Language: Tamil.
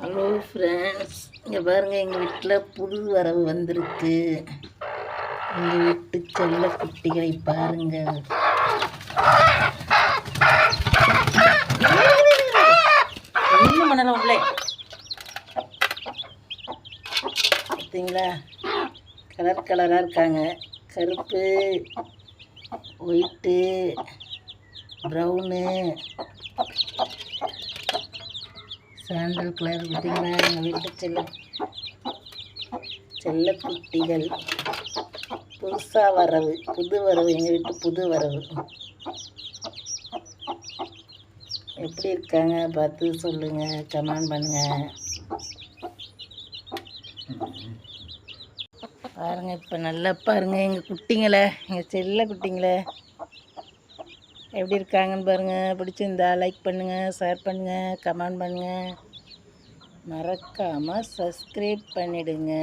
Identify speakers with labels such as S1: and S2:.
S1: ஹலோ ஃப்ரெண்ட்ஸ், இங்கே பாருங்கள், எங்கள் வீட்டில் புது வரவு வந்திருக்கு. எங்கள் வீட்டு செல்ல குட்டிகளை பாருங்கள். ஒன்றும் பண்ணலாம் உள்ளே பார்த்தீங்களா? கலர் கலராக இருக்காங்க. கருப்பு, ஒயிட்டு, ப்ரௌனு, சாண்டல் கலர். பார்த்தீங்களா? எங்கள் வீட்டு செல்ல குட்டிகள் புதுசாக வரவு, புது வரவு, எங்கள் வீட்டு புது வரவு. எப்படி இருக்காங்க பார்த்து சொல்லுங்கள், கமெண்ட் பண்ணுங்கள். பாருங்கள், இப்போ நல்லா பாருங்கள் எங்கள் குட்டிங்களை, எங்கள் செல்ல குட்டிங்களை எப்படி இருக்காங்கன்னு பாருங்கள். பிடிச்சிருந்தா லைக் பண்ணுங்கள், ஷேர் பண்ணுங்கள், கமெண்ட் பண்ணுங்கள். மறக்காமல் சப்ஸ்கிரைப் பண்ணிவிடுங்க.